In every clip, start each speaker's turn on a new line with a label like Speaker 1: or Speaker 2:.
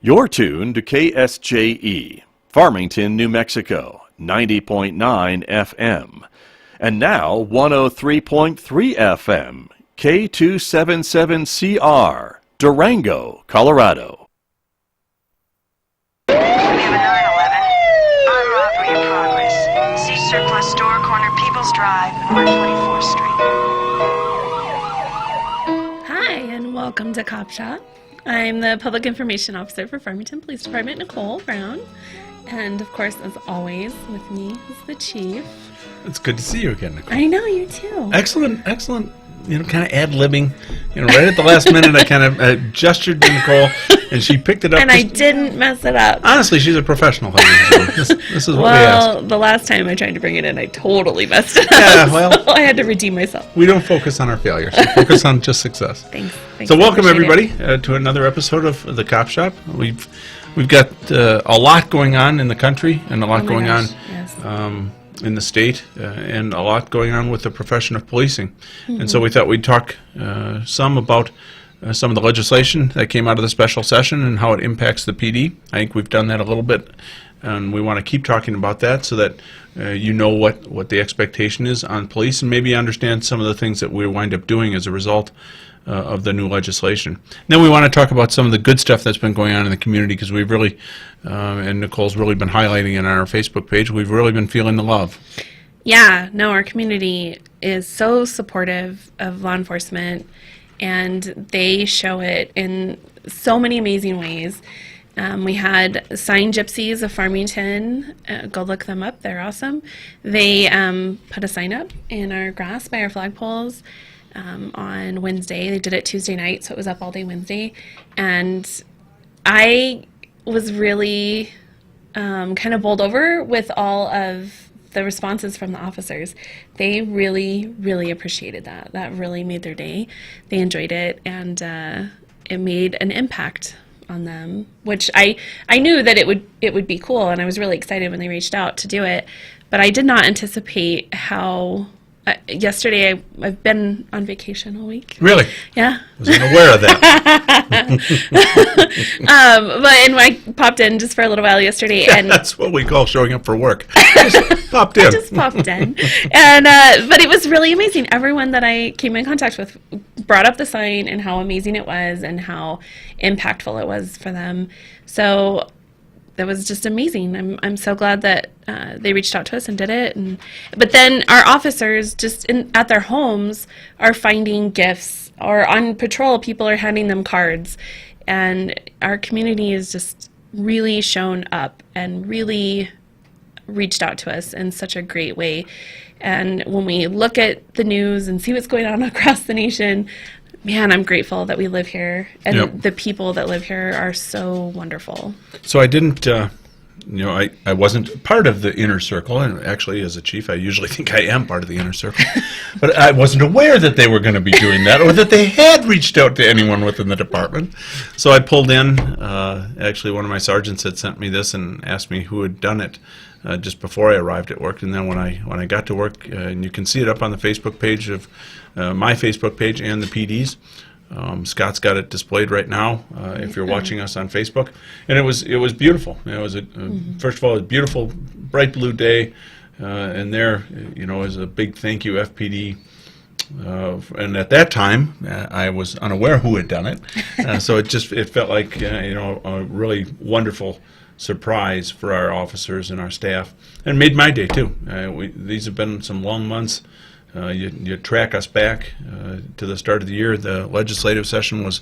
Speaker 1: You're tuned to KSJE, Farmington, New Mexico, 90.9 FM. And now 103.3 FM, K277CR, Durango, Colorado.
Speaker 2: We have a 911. Armed robbery in progress. See surplus store corner Peoples Drive and 124th Street.
Speaker 3: Hi, and welcome to Cop Shop. I'm the Public Information Officer for Farmington Police Department, Nicole Brown. And of course, as always, with me is the Chief.
Speaker 4: It's good to see you again, Nicole.
Speaker 3: I know, you too.
Speaker 4: Excellent. You know, kind of ad-libbing. You know, right at the last minute, I kind of gestured to Nicole, and she picked it up.
Speaker 3: And I didn't mess it up.
Speaker 4: Honestly, she's a professional. This is what we
Speaker 3: Well,
Speaker 4: asked.
Speaker 3: the last time I tried to bring it in, I totally messed it up.
Speaker 4: Yeah, well.
Speaker 3: So I had to redeem myself.
Speaker 4: We don't focus on our failures. We focus on just success.
Speaker 3: Thanks.
Speaker 4: So
Speaker 3: I
Speaker 4: welcome,
Speaker 3: appreciate
Speaker 4: everybody, to another episode of the Cop Shop. We've got a lot going on in the country and a lot
Speaker 3: Oh my
Speaker 4: going
Speaker 3: gosh,
Speaker 4: on
Speaker 3: yes.
Speaker 4: in the state and a lot going on with the profession of policing. And so we thought we'd talk some about some of the legislation that came out of the special session and how it impacts the PD. I think we've done that a little bit, and we want to keep talking about that so that you know what the expectation is on police and maybe understand some of the things that we wind up doing as a result of the new legislation. Then we want to talk about some of the good stuff that's been going on in the community, because we've really, and Nicole's really been highlighting it on our Facebook page, we've really been feeling the love.
Speaker 3: Yeah, no, our community is so supportive of law enforcement, and they show it in so many amazing ways. We had Sign Gypsies of Farmington. Go look them up. They're awesome. They put a sign up in our grass by our flagpoles on Wednesday. They did it Tuesday night, so it was up all day Wednesday. And I was really kind of bowled over with all of the responses from the officers. They really, really appreciated that. That really made their day. They enjoyed it, and it made an impact on them, which I knew that it would be cool, and I was really excited when they reached out to do it. But I did not anticipate how. Yesterday, I've been on vacation all week.
Speaker 4: Really?
Speaker 3: Yeah.
Speaker 4: Wasn't aware of that.
Speaker 3: But I popped in just for a little while yesterday, and
Speaker 4: That's what we call showing up for work. Just popped in.
Speaker 3: just popped in. And but it was really amazing. Everyone that I came in contact with brought up the sign and how amazing it was and how impactful it was for them. So that was just amazing. I'm so glad that they reached out to us and did it. But then our officers just at their homes are finding gifts, or on patrol, people are handing them cards. And our community has just really shown up and really reached out to us in such a great way. And when we look at the news and see what's going on across the nation, man, I'm grateful that we live here, and
Speaker 4: Yep.
Speaker 3: the people that live here are so wonderful.
Speaker 4: So I didn't, I wasn't part of the inner circle, and actually as a chief I usually think I am part of the inner circle, but I wasn't aware that they were going to be doing that or that they had reached out to anyone within the department. So I pulled in, actually one of my sergeants had sent me this and asked me who had done it just before I arrived at work, and then when I got to work, and you can see it up on the Facebook page of my Facebook page and the PD's. Scott's got it displayed right now if you're watching us on Facebook, and it was beautiful. It was first of all, a beautiful bright blue day, and there is a big thank you FPD. And at that time, I was unaware who had done it, so it felt like a really wonderful surprise for our officers and our staff, and made my day too. These have been some long months. You track us back to the start of the year. The legislative session was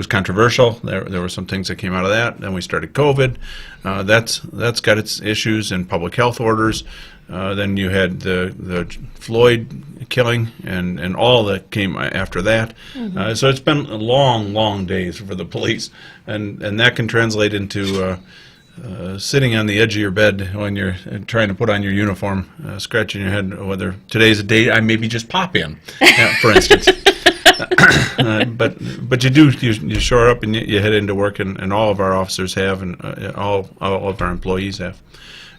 Speaker 4: controversial. There were some things that came out of that. Then we started COVID. That's got its issues and public health orders. Then you had the Floyd killing and all that came after that. So it's been long days for the police, and that can translate into sitting on the edge of your bed when you're trying to put on your uniform, scratching your head whether today's a day I maybe just pop in, for instance. But you shore up and you head into work, and all of our officers have, and all of our employees have.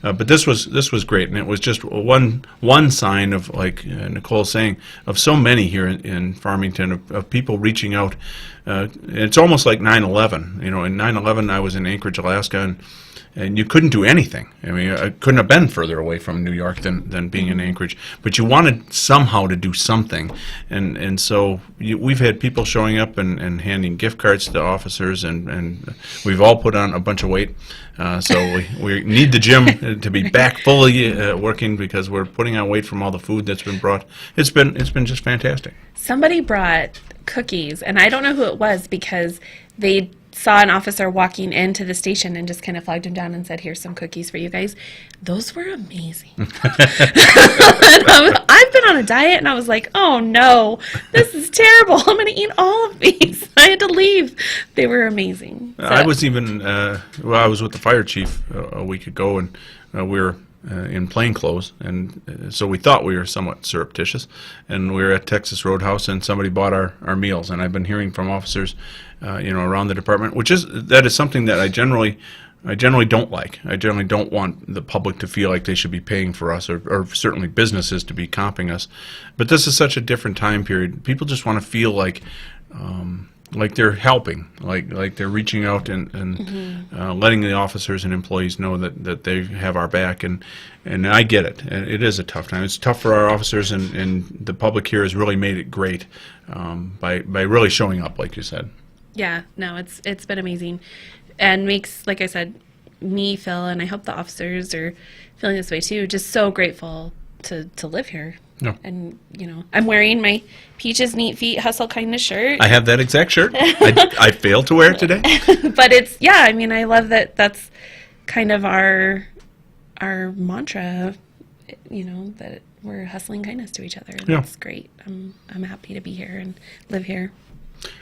Speaker 4: But this was great, and it was just one sign of, like Nicole's saying, of so many here in Farmington of people reaching out. It's almost like 9/11. You know, in 9/11, I was in Anchorage, Alaska, and you couldn't do anything. I mean, I couldn't have been further away from New York than being in Anchorage. But you wanted somehow to do something, and so we've had people showing up and handing gift cards to the officers, and we've all put on a bunch of weight. So we need the gym to be back fully working, because we're putting on weight from all the food that's been brought. It's been just fantastic.
Speaker 3: Somebody brought cookies, and I don't know who it was, because they saw an officer walking into the station and just kind of flagged him down and said, "Here's some cookies for you guys." Those were amazing. I've been on a diet, and I was like, "Oh no, this is terrible. I'm going to eat all of these." I had to leave. They were amazing. So,
Speaker 4: I was even I was with the fire chief a week ago, and we were in plain clothes, and so we thought we were somewhat surreptitious, and we were at Texas Roadhouse, and somebody bought our meals, and I've been hearing from officers around the department, that is something that I generally don't like. I generally don't want the public to feel like they should be paying for us, or certainly businesses to be comping us. But this is such a different time period. People just want to feel like they're helping, like they're reaching out and letting the officers and employees know that they have our back, and I get it. It is a tough time. It's tough for our officers, and the public here has really made it great by really showing up, like you said.
Speaker 3: Yeah, no, it's been amazing, and makes, like I said, me feel, and I hope the officers are feeling this way too, just so grateful to live here.
Speaker 4: No.
Speaker 3: And, I'm wearing my Peaches Neat Feet Hustle Kindness shirt.
Speaker 4: I have that exact shirt. I failed to wear it today.
Speaker 3: But I love that that's kind of our mantra, that we're hustling kindness to each other.
Speaker 4: Yeah.
Speaker 3: That's great. I'm happy to be here and live here.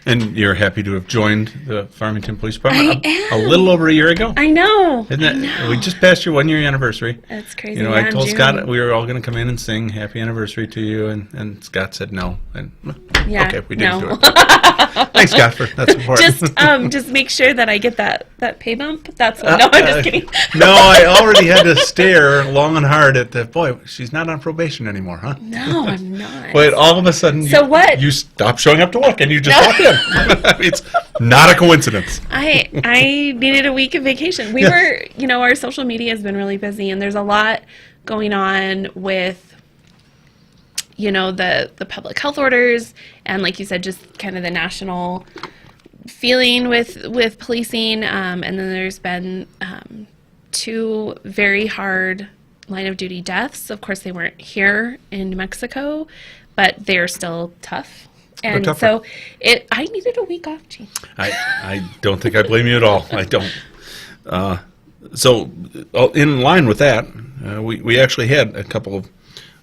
Speaker 4: And you're happy to have joined the Farmington Police Department
Speaker 3: I
Speaker 4: a little over a year ago?
Speaker 3: I know.
Speaker 4: Isn't that, we just passed your 1-year anniversary.
Speaker 3: That's crazy.
Speaker 4: I told Scott we were all going to come in and sing happy anniversary to you, and Scott said no. And okay, we didn't do it. Thanks, Scott, for that support.
Speaker 3: Just make sure that I get that pay bump. That's what. No, I'm just kidding.
Speaker 4: No, I already had to stare long and hard at that. Boy, she's not on probation anymore, huh?
Speaker 3: No, I'm not.
Speaker 4: But all of a sudden, you stopped showing up to work, and you just walked in. It's not a coincidence.
Speaker 3: I needed a week of vacation. We were, our social media has been really busy, and there's a lot going on with, the public health orders, and like you said, just kind of the national feeling with policing. And then there's been 2 very hard line of duty deaths. Of course, they weren't here in New Mexico, but they're still tough. And so I needed a week off, Gene.
Speaker 4: I don't think I blame you at all. I don't. So in line with that, we actually had a couple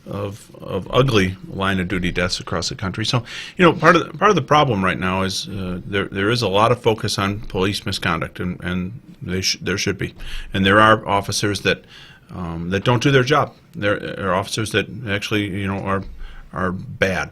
Speaker 4: of ugly line of duty deaths across the country. So part of the problem right now is there is a lot of focus on police misconduct, and there should be, and there are officers that don't do their job. There are officers that actually are bad.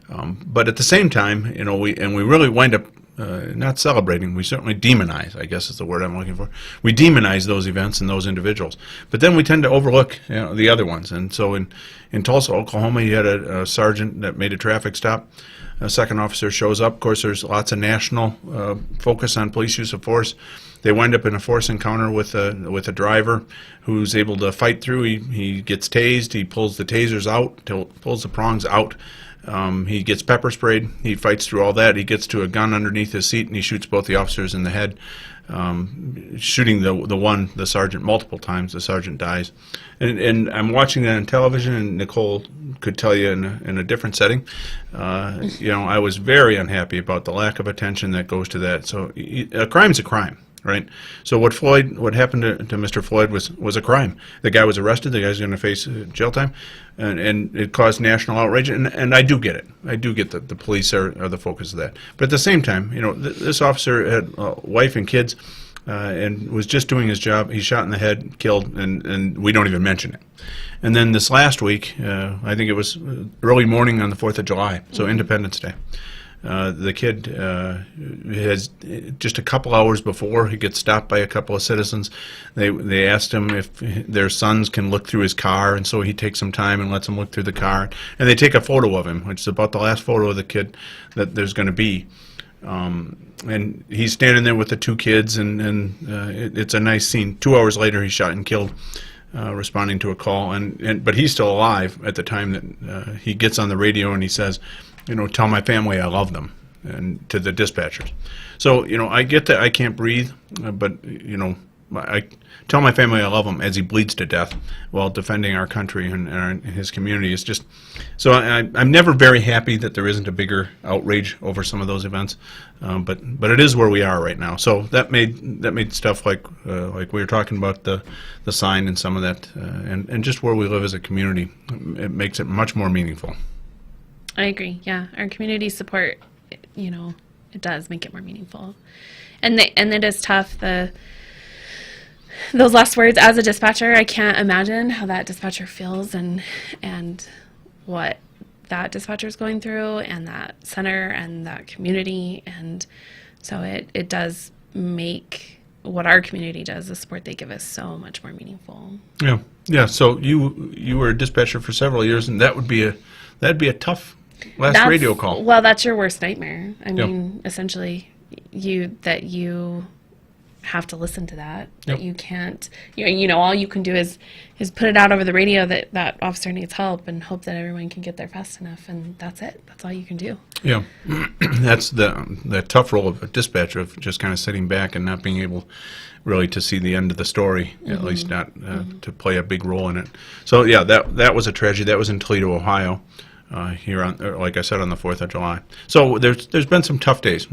Speaker 4: But at the same time, we really wind up not celebrating. We certainly demonize, I guess is the word I'm looking for. We demonize those events and those individuals. But then we tend to overlook the other ones. And so in Tulsa, Oklahoma, you had a sergeant that made a traffic stop. A second officer shows up. Of course, there's lots of national focus on police use of force. They wind up in a force encounter with a driver who's able to fight through. He gets tased. He pulls the tasers out, pulls the prongs out. He gets pepper sprayed. He fights through all that. He gets to a gun underneath his seat, and he shoots both the officers in the head, shooting the sergeant multiple times. The sergeant dies. And I'm watching that on television, and Nicole could tell you in a different setting. I was very unhappy about the lack of attention that goes to that. So a crime's a crime. Right. So what happened to Mr. Floyd was a crime. The guy was arrested. The guy's going to face jail time, and it caused national outrage. And I do get it. I do get that the police are the focus of that. But at the same time, this officer had a wife and kids, and was just doing his job. He's shot in the head, killed, and we don't even mention it. And then this last week, I think it was early morning on the 4th of July, so Independence Day. The kid has just a couple hours before he gets stopped by a couple of citizens. They asked him if their sons can look through his car, and so he takes some time and lets them look through the car. And they take a photo of him, which is about the last photo of the kid that there's going to be. And he's standing there with the two kids, and it's a nice scene. 2 hours later, he's shot and killed, responding to a call. But he's still alive at the time that he gets on the radio and he says, tell my family I love them, and to the dispatchers. So, I get that I can't breathe, but, I tell my family I love him as he bleeds to death while defending our country and his community. It's just, so I'm never very happy that there isn't a bigger outrage over some of those events, but it is where we are right now. So that made stuff like we were talking about the sign and some of that, and just where we live as a community, it makes it much more meaningful.
Speaker 3: I agree. Yeah, our community support, it does make it more meaningful, and it is tough. Those last words as a dispatcher, I can't imagine how that dispatcher feels and what that dispatcher is going through, and that center and that community, and so it does make what our community does, the support they give us, so much more meaningful.
Speaker 4: Yeah. So you were a dispatcher for several years, and that'd be a tough last radio call.
Speaker 3: Well, that's your worst nightmare. I mean, essentially, you have to listen to that. That you can't. All you can do is put it out over the radio that officer needs help, and hope that everyone can get there fast enough, and that's it. That's all you can do.
Speaker 4: Yeah, that's the tough role of a dispatcher, of just kind of sitting back and not being able really to see the end of the story, at least not to play a big role in it. So yeah, that was a tragedy. That was in Toledo, Ohio. Here on, like I said, on the 4th of July. So there's been some tough days.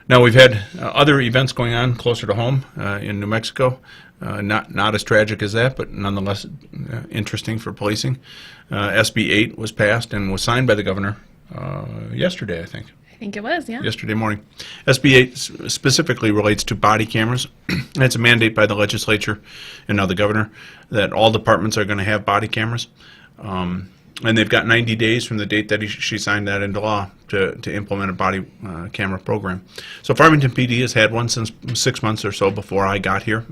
Speaker 4: Now we've had other events going on closer to home in New Mexico. Not as tragic as that, but nonetheless interesting for policing. SB 8 was passed and was signed by the governor yesterday, I think.
Speaker 3: I think it was, yeah.
Speaker 4: Yesterday morning. SB 8 specifically relates to body cameras. It's a mandate by the legislature and now the governor that all departments are going to have body cameras. And they've got 90 days from the date that she signed that into law to implement a body camera program. So Farmington PD has had one since 6 months or so before I got here.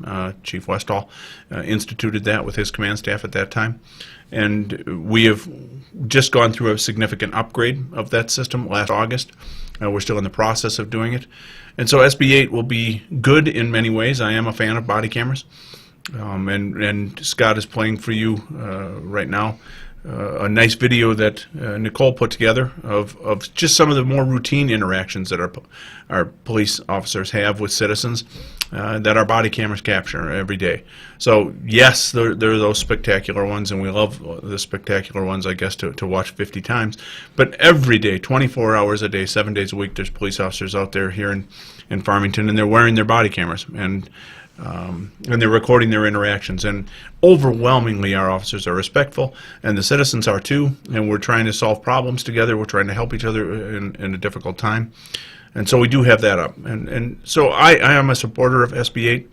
Speaker 4: Chief Westall instituted that with his command staff at that time. And we have just gone through a significant upgrade of that system last August. We're still in the process of doing it. And so SB 8 will be good in many ways. I am a fan of body cameras. And Scott is playing for you right now a nice video that Nicole put together of just some of the more routine interactions that our police officers have with citizens that our body cameras capture every day. So yes, there are those spectacular ones, and we love the spectacular ones, I guess, to watch 50 times. But every day, 24 hours a day, 7 days a week, there's police officers out there here in Farmington, and they're wearing their body cameras. And they're recording their interactions, and overwhelmingly our officers are respectful, and the citizens are too, and we're trying to solve problems together. We're trying to help each other in a difficult time, and so we do have that up. And so I am a supporter of SB 8,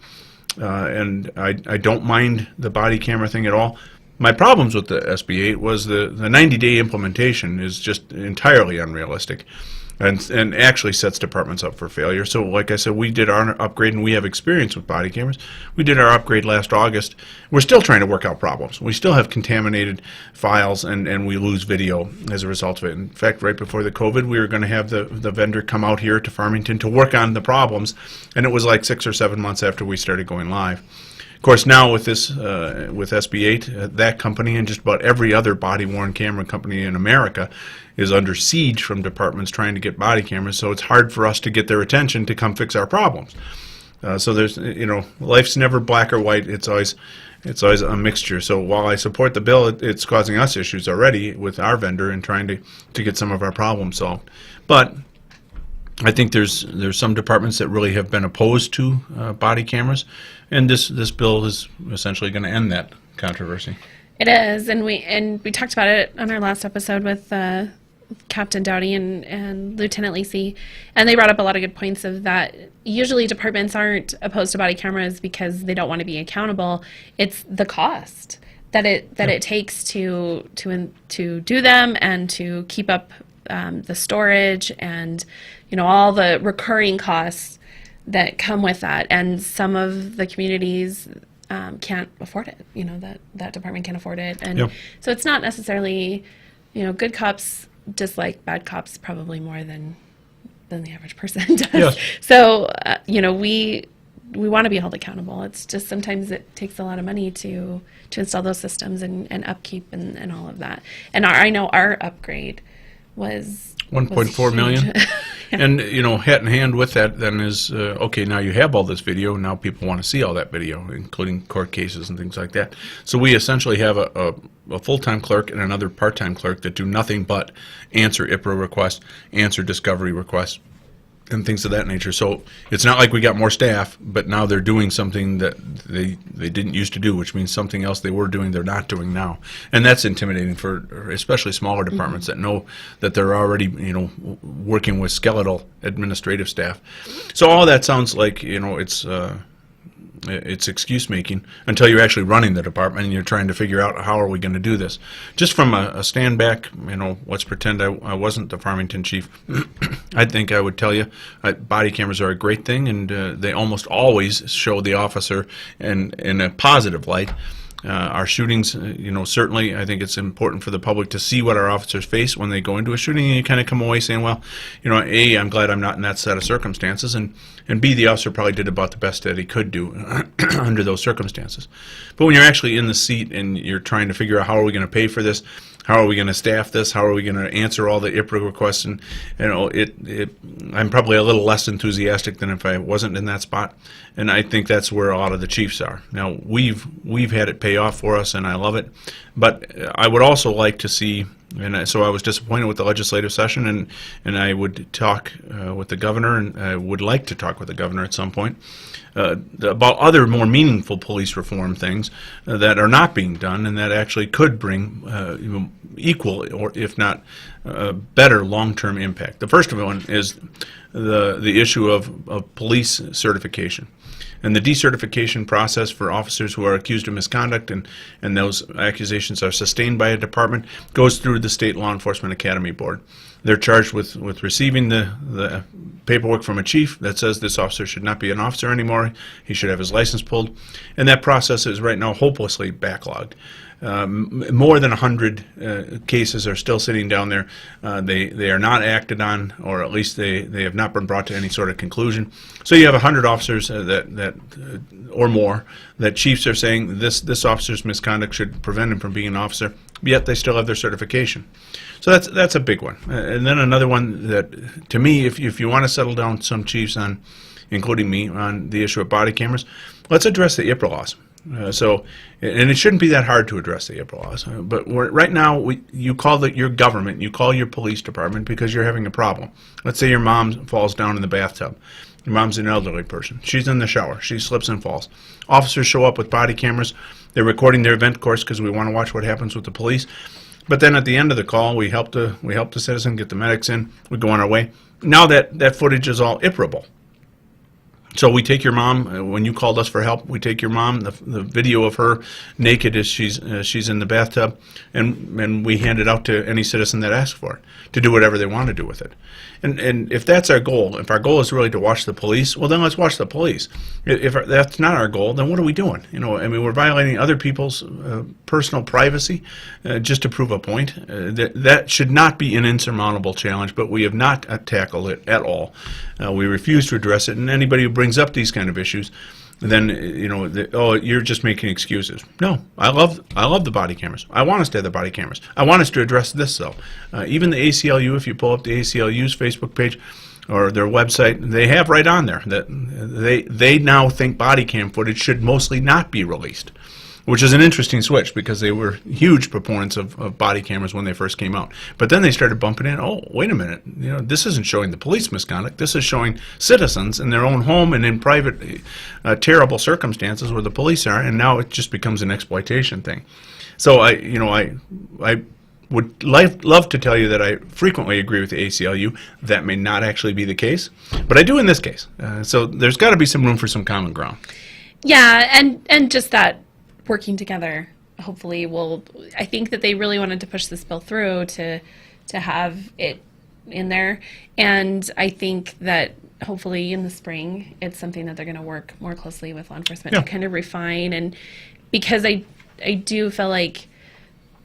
Speaker 4: and I don't mind the body camera thing at all. My problems with the SB 8 was the 90-day implementation is just entirely unrealistic. And actually sets departments up for failure. So like I said, we did our upgrade, and we have experience with body cameras. We did our upgrade last August. We're still trying to work out problems. We still have contaminated files, and we lose video as a result of it. In fact, right before the COVID, we were going to have the vendor come out here to Farmington to work on the problems, and it was like 6 or 7 months after we started going live. Of course, now with this, with SB 8, that company and just about every other body-worn camera company in America is under siege from departments trying to get body cameras, so it's hard for us to get their attention to come fix our problems. So there's, life's never black or white. It's always a mixture. So while I support the bill, it's causing us issues already with our vendor and trying to get some of our problems solved. But I think there's some departments that really have been opposed to body cameras, and this bill is essentially going to end that controversy.
Speaker 3: It is, and we talked about it on our last episode with Captain Dowdy and Lieutenant Lacey, and they brought up a lot of good points of that. Usually departments aren't opposed to body cameras because they don't want to be accountable. It's the cost that it takes to do them and to keep up the storage and, all the recurring costs that come with that. And some of the communities can't afford it. That department can't afford it. And
Speaker 4: Yep.
Speaker 3: so it's not necessarily, good cops dislike bad cops probably more than the average person does.
Speaker 4: Yes.
Speaker 3: So, we want to be held accountable. It's just sometimes it takes a lot of money to install those systems and upkeep and all of that. And I know our upgrade was
Speaker 4: 1.4 million. And, hat in hand with that then is, okay, now you have all this video, now people want to see all that video, including court cases and things like that. So we essentially have a full-time clerk and another part-time clerk that do nothing but answer IPRA requests, answer discovery requests, and things of that nature. So it's not like we got more staff, but now they're doing something that they didn't used to do, which means something else they were doing they're not doing now. And that's intimidating for especially smaller departments that know that they're already, working with skeletal administrative staff. So all that sounds like, it's excuse making until you're actually running the department and you're trying to figure out how are we going to do this. Just from a stand back, let's pretend I wasn't the Farmington chief. I think I would tell you body cameras are a great thing, and they almost always show the officer in a positive light. Our shootings, certainly I think it's important for the public to see what our officers face when they go into a shooting, and you kind of come away saying, well, A, I'm glad I'm not in that set of circumstances, and B, the officer probably did about the best that he could do under those circumstances. But when you're actually in the seat and you're trying to figure out how are we going to pay for this, how are we going to staff this, how are we going to answer all the IPRA requests, and I'm probably a little less enthusiastic than if I wasn't in that spot, and I think that's where a lot of the chiefs are. Now we've had it pay off for us, and I love it, but I would also like to see, and so I was disappointed with the legislative session, and I would talk with the governor, and I would like to talk with the governor at some point about other more meaningful police reform things that are not being done and that actually could bring equal or if not better long-term impact. The first one is the issue of police certification. And the decertification process for officers who are accused of misconduct and those accusations are sustained by a department goes through the State Law Enforcement Academy Board. They're charged with receiving the paperwork from a chief that says this officer should not be an officer anymore. He should have his license pulled. And that process is right now hopelessly backlogged. More than 100 cases are still sitting down there. They are not acted on, or at least they have not been brought to any sort of conclusion. So you have 100 officers or more that chiefs are saying this officer's misconduct should prevent him from being an officer, yet they still have their certification. So that's a big one. And then another one that, to me, if you want to settle down some chiefs on, including me, on the issue of body cameras, let's address the IPRA laws. And it shouldn't be that hard to address the IPRA laws. But right now, you call your government, you call your police department because you're having a problem. Let's say your mom falls down in the bathtub. Your mom's an elderly person. She's in the shower. She slips and falls. Officers show up with body cameras. They're recording their event course because we want to watch what happens with the police. But then at the end of the call, we help the citizen get the medics in. We go on our way. Now that footage is all IPRA-able. So we take your mom, when you called us for help, we take your mom, the video of her naked as she's in the bathtub, and we hand it out to any citizen that asks for it, to do whatever they want to do with it. And if that's our goal, if our goal is really to watch the police, well then let's watch the police. If that's not our goal, then what are we doing? We're violating other people's personal privacy just to prove a point. That should not be an insurmountable challenge, but we have not tackled it at all. We refuse to address it, and anybody who brings up these kind of issues, then you're just making excuses. No, I love the body cameras. I want us to have the body cameras. I want us to address this though. Even the ACLU, if you pull up the ACLU's Facebook page or their website, they have right on there that they now think body cam footage should mostly not be released, which is an interesting switch because they were huge proponents of body cameras when they first came out. But then they started bumping in, oh, wait a minute, this isn't showing the police misconduct. This is showing citizens in their own home and in private, terrible circumstances where the police are, and now it just becomes an exploitation thing. So I would love to tell you that I frequently agree with the ACLU. That may not actually be the case, but I do in this case. So there's got to be some room for some common ground.
Speaker 3: Yeah, and just that working together hopefully I think that they really wanted to push this bill through to have it in there. And I think that hopefully in the spring, it's something that they're going to work more closely with law enforcement
Speaker 4: Yeah.
Speaker 3: to kind of refine. And because I do feel like,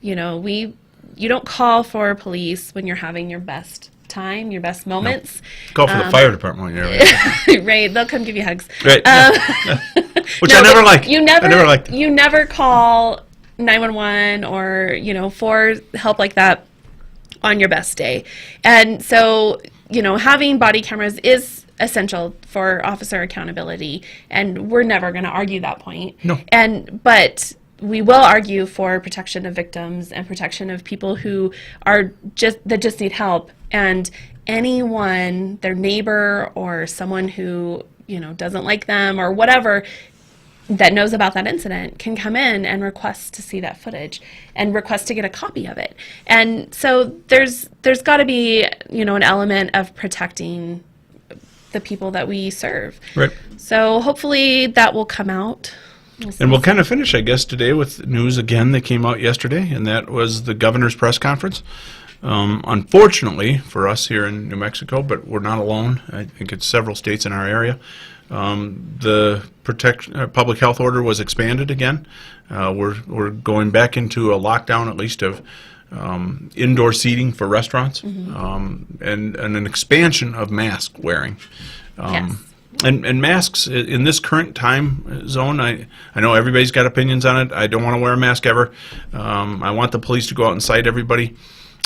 Speaker 3: you know, you don't call for police when you're having your best time, your best moments.
Speaker 4: Call for the fire department when you're right.
Speaker 3: Right, they'll come give you hugs.
Speaker 4: Right. Which
Speaker 3: No,
Speaker 4: I never
Speaker 3: but
Speaker 4: liked.
Speaker 3: You never,
Speaker 4: I never liked.
Speaker 3: you never call 911 or, you know, for help like that on your best day. And so, you know, having body cameras is essential for officer accountability, and we're never going to argue that point.
Speaker 4: No.
Speaker 3: But we will argue for protection of victims and protection of people who are just need help. And anyone, their neighbor or someone who, you know, doesn't like them or whatever, that knows about that incident can come in and request to see that footage and request to get a copy of it. And so there's got to be, you know, an element of protecting the people that we serve.
Speaker 4: Right.
Speaker 3: So hopefully that will come out.
Speaker 4: And we'll kind of finish, I guess, today with news again that came out yesterday, and that was the governor's press conference. Unfortunately for us here in New Mexico, but we're not alone. I think it's several states in our area. The public health order was expanded again. We're going back into a lockdown, at least of indoor seating for restaurants, and an expansion of mask wearing.
Speaker 3: Yes.
Speaker 4: And masks in this current time zone, I know everybody's got opinions on it. I don't want to wear a mask ever. I want the police to go out and cite everybody.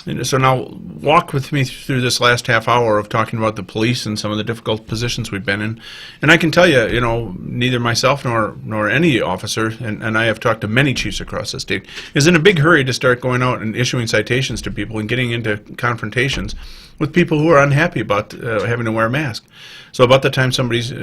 Speaker 4: And so now walk with me through this last half hour of talking about the police and some of the difficult positions we've been in. And I can tell you, you know, neither myself nor any officer, and I have talked to many chiefs across the state, is in a big hurry to start going out and issuing citations to people and getting into confrontations with people who are unhappy about having to wear a mask. So about the time somebody's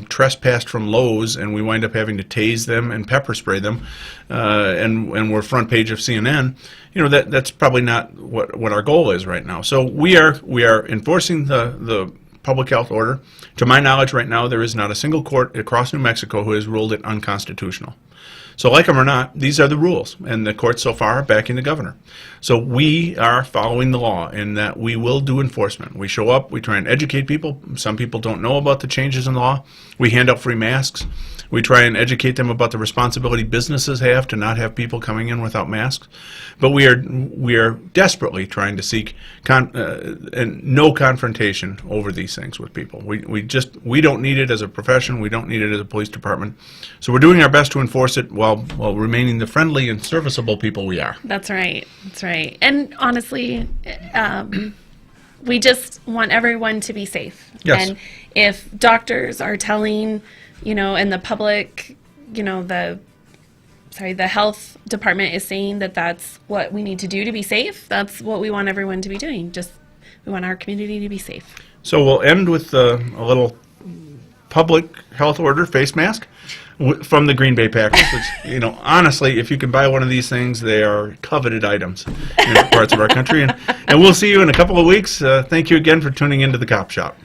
Speaker 4: trespassed from Lowe's and we wind up having to tase them and pepper spray them, and we're front page of CNN, you know, that's probably not what our goal is right now. So we are enforcing the public health order. To my knowledge, right now there is not a single court across New Mexico who has ruled it unconstitutional. So like them or not, these are the rules, and the courts so far are backing the governor. So we are following the law in that we will do enforcement. We show up, we try and educate people. Some people don't know about the changes in the law. We hand out free masks. We try and educate them about the responsibility businesses have to not have people coming in without masks. But we are desperately trying to seek and no confrontation over these things with people. We don't need it as a profession. We don't need it as a police department. So we're doing our best to enforce it while remaining the friendly and serviceable people we are.
Speaker 3: That's right. That's right. And honestly, we just want everyone to be safe.
Speaker 4: Yes.
Speaker 3: And if doctors are telling, you know, and the public, you know, the health department is saying that that's what we need to do to be safe, that's what we want everyone to be doing. We want our community to be safe.
Speaker 4: So we'll end with a little public health order face mask from the Green Bay Packers, which, you know, honestly, if you can buy one of these things, they are coveted items in parts of our country. And we'll see you in a couple of weeks. Thank you again for tuning into the Cop Shop.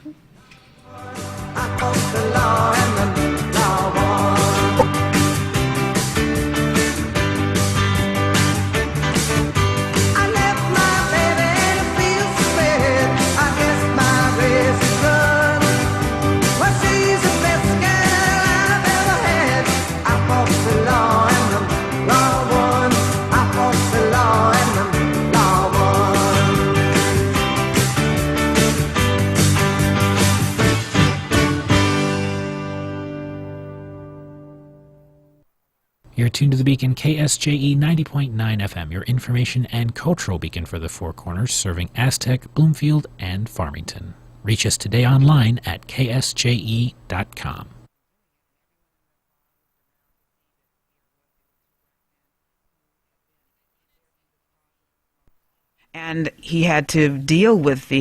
Speaker 5: You're tuned to the Beacon, KSJE 90.9 FM, your information and cultural beacon for the Four Corners, serving Aztec, Bloomfield, and Farmington. Reach us today online at ksje.com.
Speaker 6: And he had to deal with the